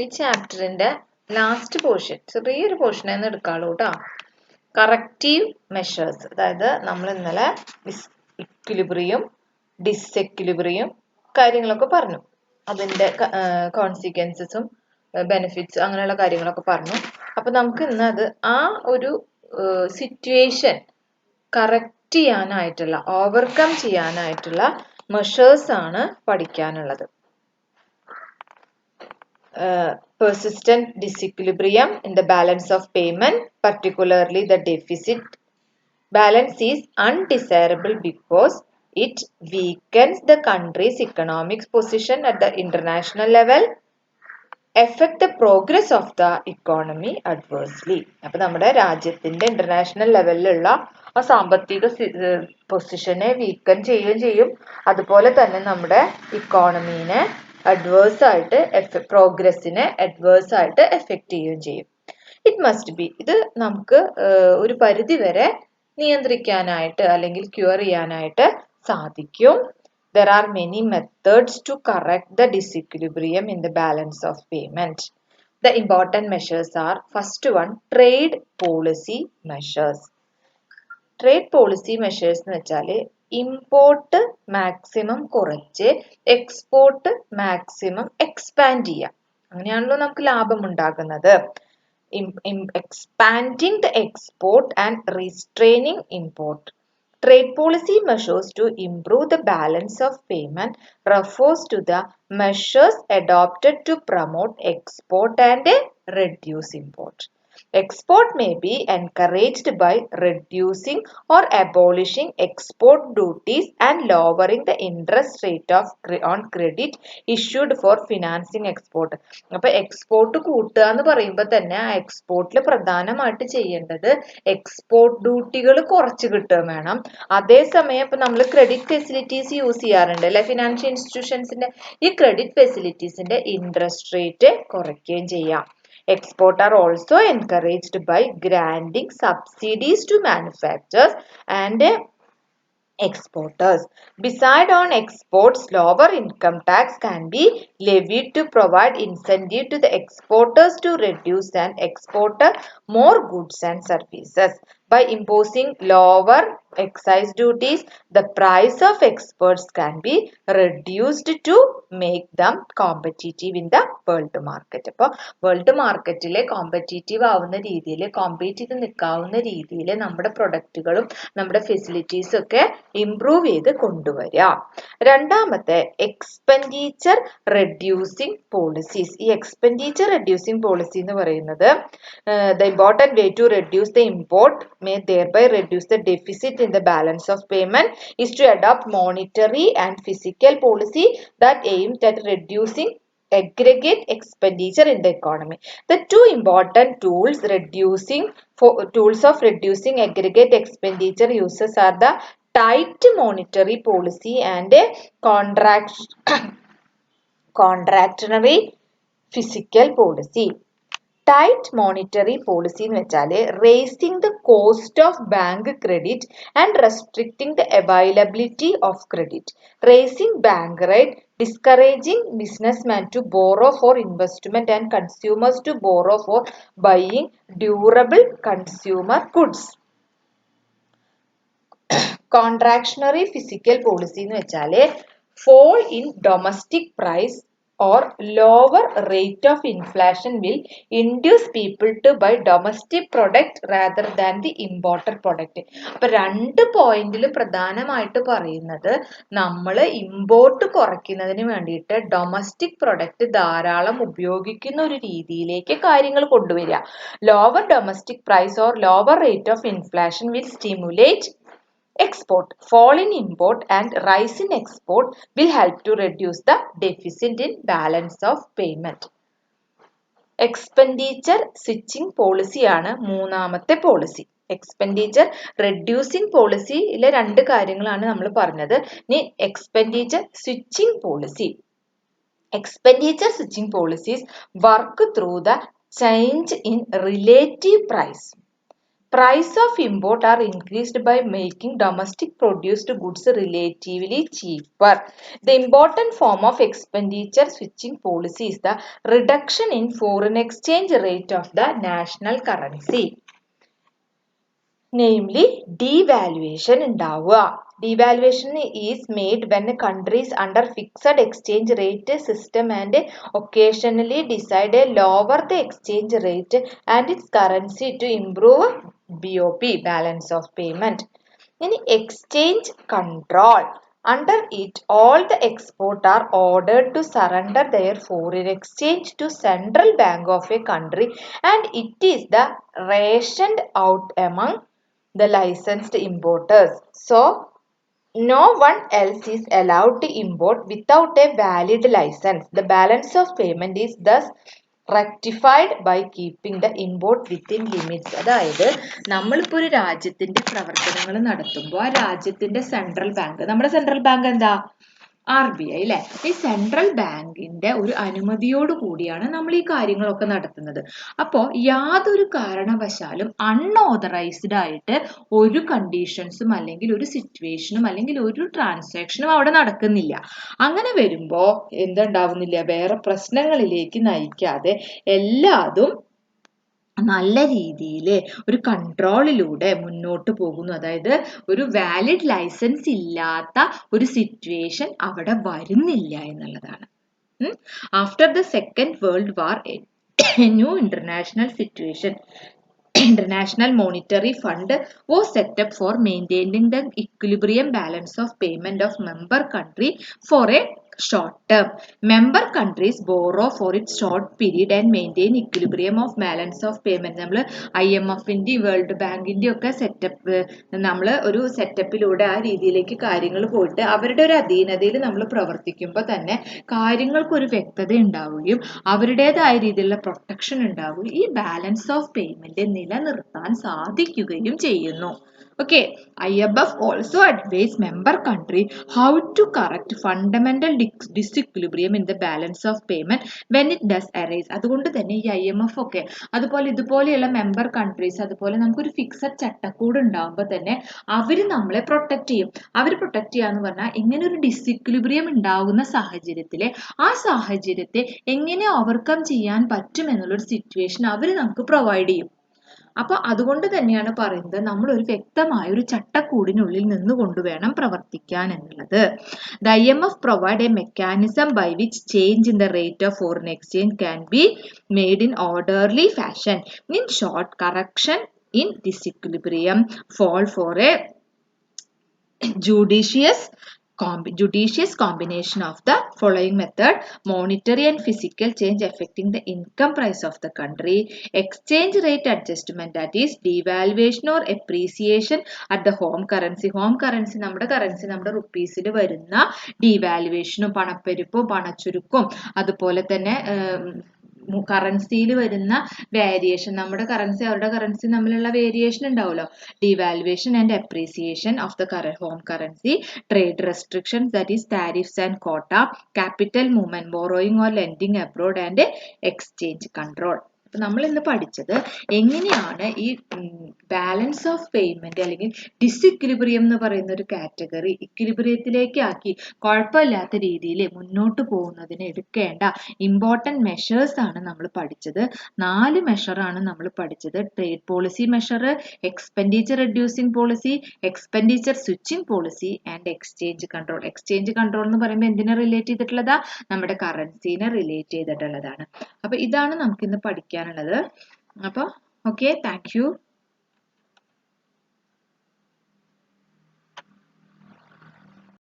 ഈ ചാപ്റ്ററിന്റെ last portion ചെറിയൊരു portion എന്ന് എടുക്കാളൂ കേട്ടോ. കറക്റ്റീവ് മെഷേഴ്സ്, അതായത് നമ്മൾ ഇന്നലെ ഇക്വിലിബ്രിയം ഡിസെക്വിലിബ്രിയം കാര്യങ്ങളൊക്കെ പറഞ്ഞു, അതിന്റെ കോൺസിക്വൻസസും ബെനിഫിറ്റ്സ് അങ്ങനെയുള്ള കാര്യങ്ങളൊക്കെ പറഞ്ഞു. അപ്പൊ നമുക്ക് ഇന്ന് അത് ആ ഒരു സിറ്റുവേഷൻ കറക്റ്റ് ചെയ്യാനായിട്ടുള്ള, ഓവർകം ചെയ്യാനായിട്ടുള്ള മെഷേഴ്സ് ആണ് പഠിക്കാനുള്ളത്. Persistent disequilibrium in the balance of payment, particularly the deficit balance, is undesirable because it weakens the country's economic position at the international level, affect the progress of the economy adversely. അപ്പോൾ നമ്മുടെ രാജ്യത്തിന്റെ international ലെവലിലുള്ള ആ സാമ്പത്തിക പൊസിഷനെ വീക്കൻ ചെയ്യുകയും ചെയ്യും, അതുപോലെ തന്നെ നമ്മുടെ ഇക്കോണമീനെ അഡ്വേഴ്സ് ആയിട്ട് പ്രോഗ്രസിനെ അഡ്വേഴ്സ് ആയിട്ട് എഫക്റ്റ് ചെയ്യുകയും ചെയ്യും. ഇറ്റ് മസ്റ്റ് ബി, ഇത് നമുക്ക് ഒരു പരിധി വരെ നിയന്ത്രിക്കാനായിട്ട് അല്ലെങ്കിൽ ക്യൂർ ചെയ്യാനായിട്ട് സാധിക്കും. There are many methods to correct the disequilibrium in the balance of payment. The important measures are, first one, trade policy measures. Trade policy measures എന്ന് വെച്ചാൽ ഇമ്പോർട്ട് മാക്സിമം കുറച്ച് എക്സ്പോർട്ട് മാക്സിമം എക്സ്പാൻഡ് ചെയ്യാം. അങ്ങനെയാണല്ലോ നമുക്ക് ലാഭം ഉണ്ടാകുന്നത്. Expanding the export and restraining import. Trade policy measures to improve the balance of payment refers to the measures adopted to promote export and reduce import. Export may be encouraged by reducing or abolishing export duties and lowering the interest rate on credit issued for financing export. അപ്പോൾ export കൂട്ടുക എന്ന് പറയുമ്പോൾ തന്നെ ആ എക്സ്പോർട്ടിൽ പ്രധാനമായിട്ട് ചെയ്യേണ്ടത് export ഡ്യൂട്ടികൾ കുറച്ച് കിട്ടുകയും വേണം. അതേസമയം ഇപ്പം നമ്മൾ ക്രെഡിറ്റ് ഫെസിലിറ്റീസ് യൂസ് ചെയ്യാറുണ്ട് അല്ലെ, ഫിനാൻഷ്യൽ ഇൻസ്റ്റിറ്റ്യൂഷൻസിന്റെ ഈ ക്രെഡിറ്റ് ഫെസിലിറ്റീസിന്റെ ഇൻട്രസ്റ്റ് റേറ്റ് കുറയ്ക്കുകയും ചെയ്യാം. Export are also encouraged by granting subsidies to manufacturers and exporters. Besides on exports, lower income tax can be levied to provide incentive to the exporters to reduce and export more goods and services. By imposing lower excise duties, the price of exports can be reduced to make them competitive in the world market. അപ്പോൾ world മാർക്കറ്റിലെ competitive ആവുന്ന രീതിയിൽ, compete ചെയ്ത് നിൽക്കാവുന്ന രീതിയിൽ നമ്മുടെ പ്രൊഡക്റ്റുകളും നമ്മുടെ ഫെസിലിറ്റീസും ഒക്കെ ഇംപ്രൂവ് ചെയ്ത് കൊണ്ടുവരിക. രണ്ടാമത്തെ, എക്സ്പെൻഡിച്ചർ റെഡ്യൂസിങ് പോളിസീസ്. ഈ എക്സ്പെൻഡിച്ചർ റെഡ്യൂസിങ് പോളിസി എന്ന് പറയുന്നത് the important way to reduce the import may thereby reduce the deficit in the balance of payment is to adopt monetary and fiscal policy that aims at reducing aggregate expenditure in the economy. The two important tools of reducing aggregate expenditure uses are the tight monetary policy and a contractionary fiscal policy. Tight monetary policy എന്ന് വെച്ചാൽ raising the cost of bank credit and restricting the availability of credit. Raising bank rate, discouraging businessmen to borrow for investment and consumers to borrow for buying durable consumer goods. Contractionary fiscal policy എന്ന് വെച്ചാൽ fall in domestic price or lower rate of inflation will induce people to buy domestic product rather than the imported product. അപ്പോൾ രണ്ട് പോയിന്റിൽ പ്രധാനമായിട്ട് പറയുന്നത് നമ്മൾ import കുറയ്ക്കുന്നതിന് വേണ്ടിയിട്ട് ഡൊമസ്റ്റിക് പ്രൊഡക്റ്റ് ധാരാളം ഉപയോഗിക്കുന്ന ഒരു രീതിയിലേക്ക് കാര്യങ്ങൾ കൊണ്ടുവരിക. Lower domestic price or lower rate of inflation will stimulate export. Fall in import and rise in export will help to reduce the deficit in balance of payment. Expenditure switching policy ആണ് മൂന്നാമത്തെ policy. Expenditure reducing പോളിസിയിലെ രണ്ട് കാര്യങ്ങളാണ് നമ്മൾ പറഞ്ഞത്. ഇനി expenditure switching policy. Expenditure switching policies work through the change in relative price. Price of import are increased by making domestic produced goods relatively cheaper. The important form of expenditure switching policy is the reduction in foreign exchange rate of the national currency. Namely, devaluation ഉണ്ടാവുക. Devaluation is made when countries under fixed exchange rate system and occasionally decide to lower the exchange rate and its currency to improve BOP, balance of payment. In exchange control, under it, all the exporters are ordered to surrender their foreign exchange to central bank of a country, and it is the rationed out among the licensed importers. So, no one else is allowed to import without a valid license. The balance of payment is thus rectified by keeping the import within limits. അതായത് നമ്മളിപ്പോൾ ഒരു രാജ്യത്തിന്റെ പ്രവർത്തനങ്ങൾ നടത്തുമ്പോൾ ആ രാജ്യത്തിന്റെ central bank, നമ്മുടെ central bank എന്താ? RBI അല്ലെ? ഈ സെൻട്രൽ ബാങ്കിന്റെ ഒരു അനുമതിയോട് കൂടിയാണ് നമ്മൾ ഈ കാര്യങ്ങളൊക്കെ നടത്തുന്നത്. അപ്പോൾ യാതൊരു കാരണവശാലും അൺഓതറൈസ്ഡ് ആയിട്ട് ഒരു കണ്ടീഷൻസും അല്ലെങ്കിൽ ഒരു സിറ്റുവേഷനും അല്ലെങ്കിൽ ഒരു ട്രാൻസാക്ഷനും അവിടെ നടക്കുന്നില്ല. അങ്ങനെ വരുമ്പോൾ എന്തുണ്ടാവുന്നില്ല? വേറെ പ്രശ്നങ്ങളിലേക്ക് നയിക്കാതെ എല്ലാതും നല്ല രീതിയിൽ ഒരു കൺട്രോളിലൂടെ മുന്നോട്ട് പോകുന്നു. അതായത് ഒരു വാലിഡ് ലൈസൻസ് ഇല്ലാത്ത ഒരു സിറ്റുവേഷൻ അവിടെ വരുന്നില്ല എന്നുള്ളതാണ്. After the second world war a new international monetary fund was set up for maintaining the equilibrium balance of payment of member country for a short term. Member countries borrow for its short period and maintain equilibrium of balance of payment. നമ്മൾ IMFന്റെ world ബാങ്കിന്റെ ഒക്കെ setup നമ്മൾ ഒരു സെറ്റപ്പിലൂടെ ആ രീതിയിലേക്ക് കാര്യങ്ങൾ പോയിട്ട് അവരുടെ ഒരു അധീനതയിൽ നമ്മൾ പ്രവർത്തിക്കുമ്പോൾ തന്നെ കാര്യങ്ങൾക്ക് ഒരു വ്യക്തത ഉണ്ടാവുകയും അവരുടേതായ രീതിയിലുള്ള പ്രൊട്ടക്ഷൻ ഉണ്ടാവുകയും ഈ ബാലൻസ് ഓഫ് പേയ്മെന്റ് നിലനിർത്താൻ സാധിക്കുകയും ചെയ്യുന്നു. Okay, IMF also advise member country how to correct fundamental disequilibrium in the balance of payment when it does arise. അതുകൊണ്ട് തന്നെ ഈ IMF ഒക്കെ അതുപോലെ ഇതുപോലെയുള്ള മെമ്പർ കൺട്രീസ് അതുപോലെ നമുക്കൊരു ഫിക്സഡ് ചട്ടക്കൂട് ഉണ്ടാകുമ്പോൾ തന്നെ അവർ നമ്മളെ പ്രൊട്ടക്ട് ചെയ്യും. അവർ പ്രൊട്ടക്ട് ചെയ്യാന്ന് പറഞ്ഞാൽ ഇങ്ങനെ ഒരു ഡിസിക്വിലിബ്രിയം ഉണ്ടാകുന്ന സാഹചര്യത്തിൽ ആ സാഹചര്യത്തെ എങ്ങനെ ഓവർകം ചെയ്യാൻ പറ്റും എന്നുള്ളൊരു സിറ്റുവേഷൻ അവർ നമുക്ക് പ്രൊവൈഡ് ചെയ്യും. അപ്പോൾ അതുകൊണ്ട് തന്നെയാണ് പറയുന്നത് നമ്മൾ ഒരു വ്യക്തമായ ഒരു ചട്ടക്കൂടിനുള്ളിൽ നിന്നുകൊണ്ട് വേണം പ്രവർത്തിക്കാൻ എന്നുള്ളത്. The IMF provide a mechanism by which change in the rate of foreign exchange can be made in orderly fashion. In short, correction in disequilibrium fall for a judicious combination of the following method: monetary and physical change affecting the income price of the country, exchange rate adjustment, that is devaluation or appreciation at the home currency. Home currency നമ്മുടെ റുപ്പീസിൽ വരുന്ന devaluation പണപ്പെരുപ്പും പണച്ചുരുക്കും അതുപോലെ തന്നെ കറൻസിയിൽ വരുന്ന variation, നമ്മുടെ currency അവരുടെ currency തമ്മിലുള്ള variation ഉണ്ടാവുമല്ലോ, devaluation and appreciation of the home currency, trade restrictions, that is tariffs and quota, capital movement, borrowing or lending abroad, and exchange control. അപ്പോൾ നമ്മൾ ഇന്ന് പഠിച്ചത് എങ്ങനെയാണ് ഈ ബാലൻസ് ഓഫ് പേയ്മെന്റ് അല്ലെങ്കിൽ ഡിസിക്വിലിബ്രിയം എന്ന് പറയുന്ന ഒരു കാറ്റഗറി ഇക്വിലിബ്രിയത്തിലേക്ക് ആക്കി കുഴപ്പമില്ലാത്ത രീതിയിൽ മുന്നോട്ട് പോകുന്നതിന് എടുക്കേണ്ട ഇമ്പോർട്ടൻറ്റ് മെഷേഴ്സ് ആണ് നമ്മൾ പഠിച്ചത്. 4 മെഷറാണ് നമ്മൾ പഠിച്ചത്. Trade policy measure, expenditure reducing policy, expenditure switching policy and exchange control. Exchange control എന്ന് പറയുമ്പോൾ എന്തിനെ റിലേറ്റ് ചെയ്തിട്ടുള്ളതാ? നമ്മുടെ കറൻസിനെ റിലേറ്റ് ചെയ്തിട്ടുള്ളതാണ്. അപ്പോൾ ഇതാണ് നമുക്കിന്ന് പഠിക്കാനുള്ളത്. അപ്പോൾ ഓക്കെ, താങ്ക് യു.